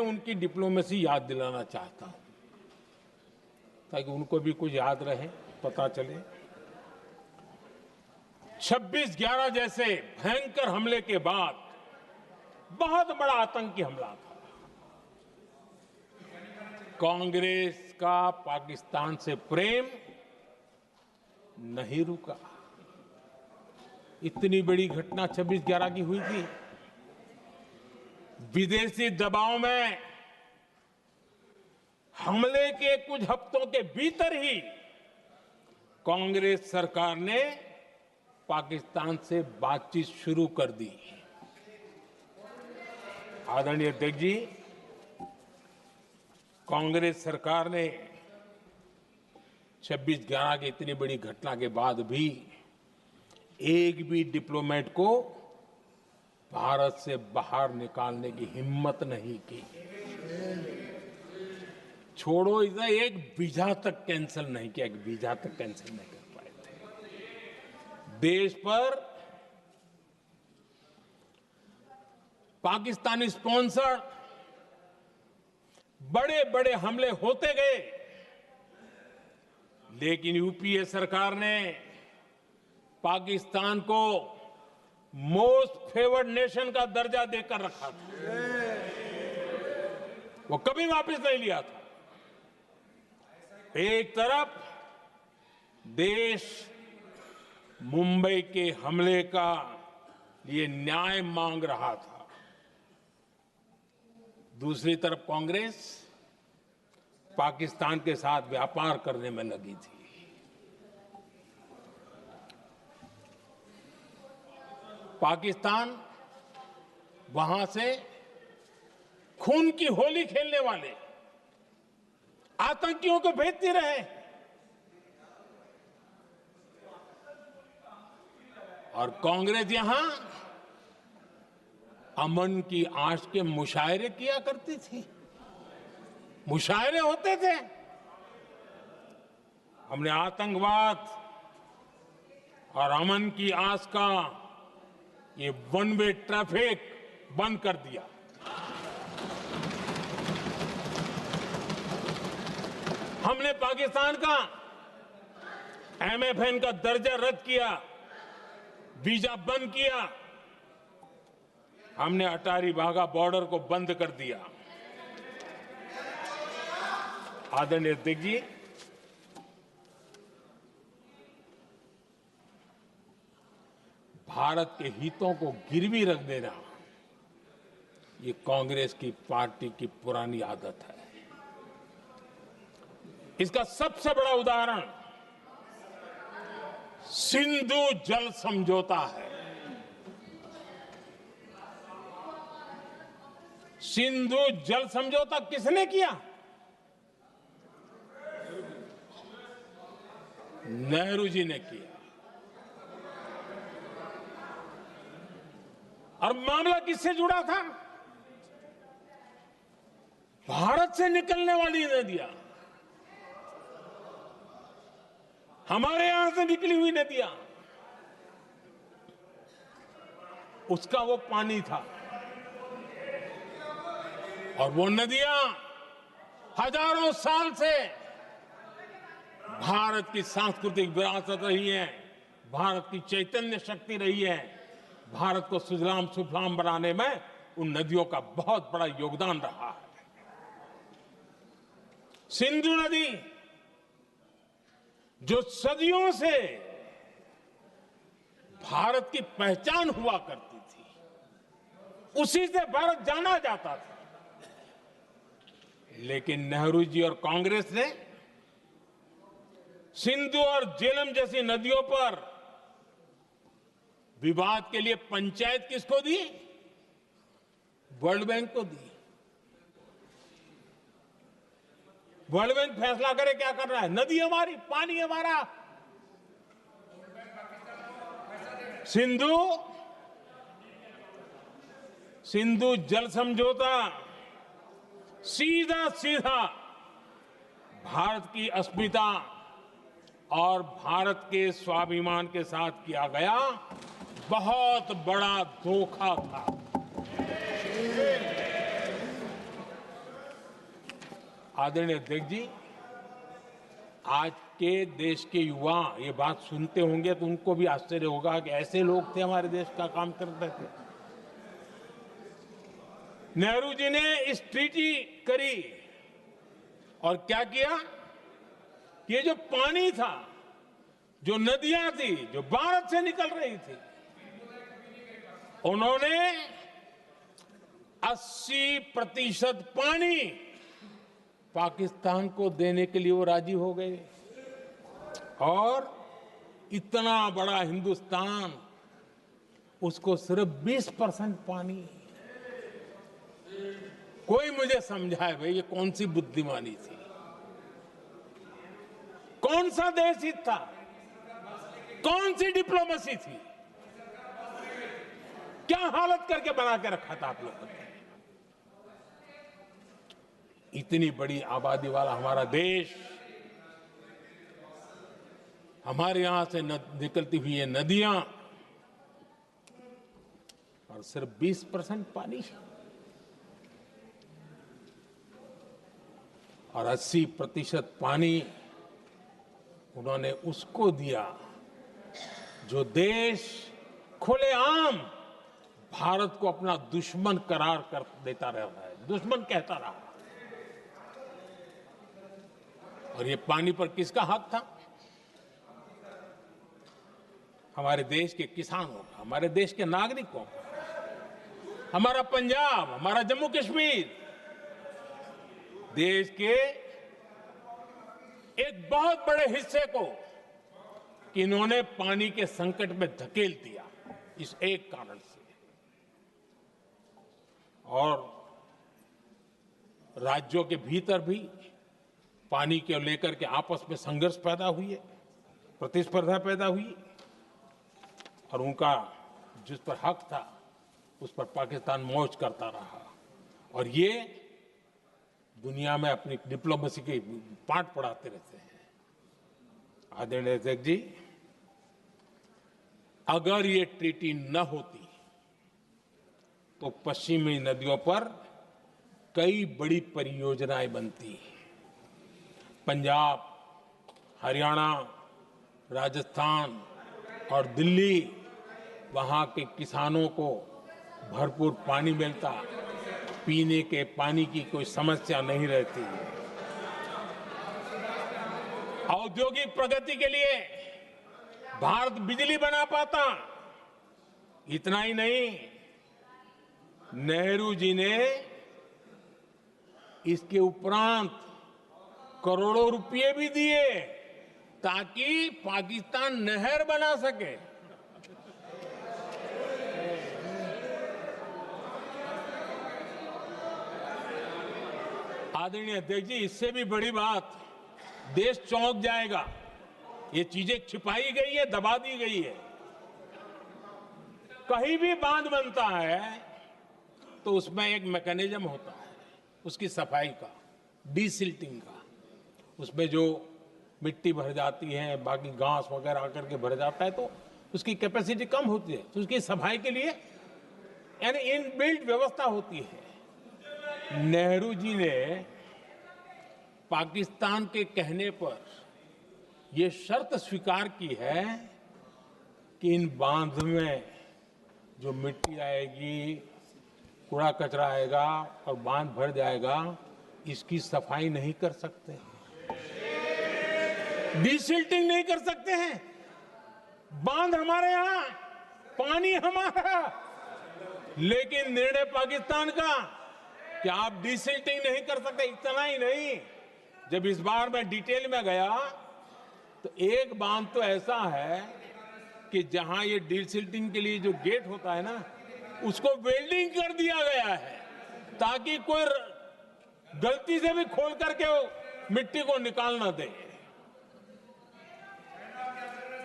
उनकी डिप्लोमेसी याद दिलाना चाहता हूं ताकि उनको भी कुछ याद रहे, पता चले। 26/11 जैसे भयंकर हमले के बाद बहुत बड़ा आतंकी हमला था। कांग्रेस का पाकिस्तान से प्रेम नहीं रुका। इतनी बड़ी घटना 26/11 की हुई थी। विदेशी दबाव में हमले के कुछ हफ्तों के भीतर ही कांग्रेस सरकार ने पाकिस्तान से बातचीत शुरू कर दी। आदरणीय अध्यक्ष जी, कांग्रेस सरकार ने 26/11 की इतनी बड़ी घटना के बाद भी एक भी डिप्लोमेट को भारत से बाहर निकालने की हिम्मत नहीं की। छोड़ो इसे, एक वीजा तक कैंसिल नहीं किया, एक वीजा तक कैंसिल नहीं कर पाए थे। देश पर पाकिस्तानी स्पॉन्सर्ड बड़े बड़े हमले होते गए, लेकिन यूपीए सरकार ने पाकिस्तान को मोस्ट फेवर्ड नेशन का दर्जा देकर रखा था। वो कभी वापस नहीं लिया था। एक तरफ देश मुंबई के हमले का ये न्याय मांग रहा था, दूसरी तरफ कांग्रेस पाकिस्तान के साथ व्यापार करने में लगी थी। पाकिस्तान वहां से खून की होली खेलने वाले आतंकियों को भेजते रहे और कांग्रेस यहां अमन की आश के मुशायरे किया करती थी। मुशायरे होते थे। हमने आतंकवाद और अमन की आस का ये वन वे ट्रैफिक बंद कर दिया। हमने पाकिस्तान का एमएफएन का दर्जा रद्द किया, वीजा बंद किया। हमने अटारी वाघा बॉर्डर को बंद कर दिया। आदरणीय अध्यक्ष जी, भारत के हितों को गिरवी रख देना ये कांग्रेस की पार्टी की पुरानी आदत है। इसका सबसे बड़ा उदाहरण सिंधु जल समझौता है। सिंधु जल समझौता किसने किया? नेहरू जी ने किया। और मामला किससे जुड़ा था? भारत से निकलने वाली नदियां, हमारे यहां से निकली हुई नदियां, उसका वो पानी था। और वो नदियां हजारों साल से भारत की सांस्कृतिक विरासत रही है, भारत की चैतन्य शक्ति रही है। भारत को सुजलाम सुफलाम बनाने में उन नदियों का बहुत बड़ा योगदान रहा है। सिंधु नदी जो सदियों से भारत की पहचान हुआ करती थी, उसी से भारत जाना जाता था। लेकिन नेहरू जी और कांग्रेस ने सिंधु और झेलम जैसी नदियों पर विवाद के लिए पंचायत किसको दी? वर्ल्ड बैंक को दी। वर्ल्ड बैंक फैसला करे क्या करना है। नदी हमारी, पानी हमारा। सिंधु जल समझौता सीधा सीधा भारत की अस्मिता और भारत के स्वाभिमान के साथ किया गया बहुत बड़ा धोखा था। आदरणीय अध्यक्ष जी, आज के देश के युवा ये बात सुनते होंगे तो उनको भी आश्चर्य होगा कि ऐसे लोग थे हमारे देश का काम करते थे। नेहरू जी ने इस ट्रीटी करी और क्या किया, ये जो पानी था, जो नदियां थी, जो भारत से निकल रही थी, उन्होंने 80% पानी पाकिस्तान को देने के लिए वो राजी हो गए। और इतना बड़ा हिंदुस्तान, उसको सिर्फ 20% पानी। कोई मुझे समझाए भाई ये कौन सी बुद्धिमानी थी, कौन सा देश हित था, कौन सी डिप्लोमेसी थी, क्या हालत करके बना के रखा था आप लोगों ने। इतनी बड़ी आबादी वाला हमारा देश, हमारे यहां से निकलती हुई ये नदियां, और सिर्फ 20% पानी, और 80% पानी उन्होंने उसको दिया जो देश खुलेआम भारत को अपना दुश्मन करार कर देता रहा है, दुश्मन कहता रहा। और ये पानी पर किसका हक था? हमारे देश के किसानों का, हमारे देश के नागरिकों का, हमारा पंजाब, हमारा जम्मू कश्मीर, देश के एक बहुत बड़े हिस्से को इन्होंने पानी के संकट में धकेल दिया, इस एक कारण से। और राज्यों के भीतर भी पानी को लेकर के आपस में संघर्ष पैदा हुई है, प्रतिस्पर्धा पैदा हुई, और उनका जिस पर हक था उस पर पाकिस्तान मौज करता रहा। और ये दुनिया में अपनी डिप्लोमेसी के पाठ पढ़ाते रहते हैं। आदरणीय अध्यक्ष जी, अगर ये ट्रीटी न होती तो पश्चिमी नदियों पर कई बड़ी परियोजनाएं बनती। पंजाब, हरियाणा, राजस्थान और दिल्ली, वहां के किसानों को भरपूर पानी मिलता, पीने के पानी की कोई समस्या नहीं रहती। औद्योगिक प्रगति के लिए भारत बिजली बना पाता। इतना ही नहीं, नेहरू जी ने इसके उपरांत करोड़ों रुपए भी दिए ताकि पाकिस्तान नहर बना सके। आदरणीय अध्यक्ष जी, इससे भी बड़ी बात, देश चौंक जाएगा। ये चीजें छिपाई गई है, दबा दी गई है। कहीं भी बांध बनता है तो उसमें एक मैकेनिज्म होता है उसकी सफाई का, डीसिल्टिंग का। उसमें जो मिट्टी भर जाती है, बाकी घास वगैरह आकर के भर जाता है, तो उसकी कैपेसिटी कम होती है, तो उसकी सफाई के लिए यानी इनबिल्ट व्यवस्था होती है। नेहरू जी ने पाकिस्तान के कहने पर यह शर्त स्वीकार की है कि इन बांध में जो मिट्टी आएगी, कूड़ा कचरा आएगा और बांध भर जाएगा, इसकी सफाई नहीं कर सकते, डीसिल्टिंग नहीं कर सकते हैं। बांध हमारे यहां, पानी हमारा, लेकिन निर्णय पाकिस्तान का कि आप डीसिल्टिंग नहीं कर सकते। इतना ही नहीं, जब इस बार मैं डिटेल में गया तो एक बांध तो ऐसा है कि जहां ये डीसिल्टिंग के लिए जो गेट होता है ना, उसको वेल्डिंग कर दिया गया है ताकि कोई गलती से भी खोल करके वो मिट्टी को निकाल ना दे।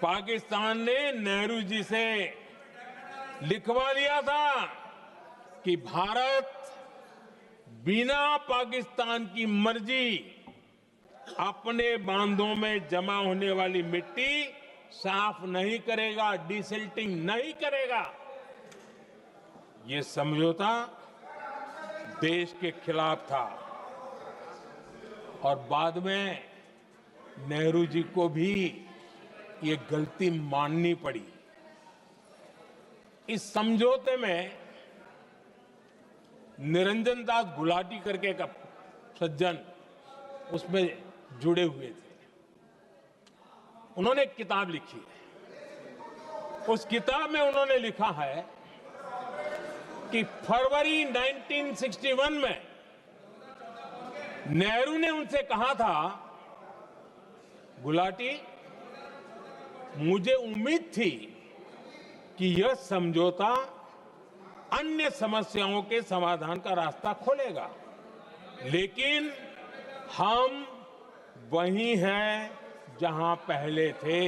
पाकिस्तान ने नेहरू जी से लिखवा लिया था कि भारत बिना पाकिस्तान की मर्जी अपने बांधों में जमा होने वाली मिट्टी साफ नहीं करेगा, डीसिल्टिंग नहीं करेगा। ये समझौता देश के खिलाफ था। और बाद में नेहरू जी को भी ये गलती माननी पड़ी। इस समझौते में निरंजन दास गुलाटी करके एक सज्जन उसमें जुड़े हुए थे। उन्होंने एक किताब लिखी है। उस किताब में उन्होंने लिखा है कि फरवरी 1961 में नेहरू ने उनसे कहा था, गुलाटी, मुझे उम्मीद थी कि यह समझौता अन्य समस्याओं के समाधान का रास्ता खोलेगा, लेकिन हम वहीं हैं जहां पहले थे।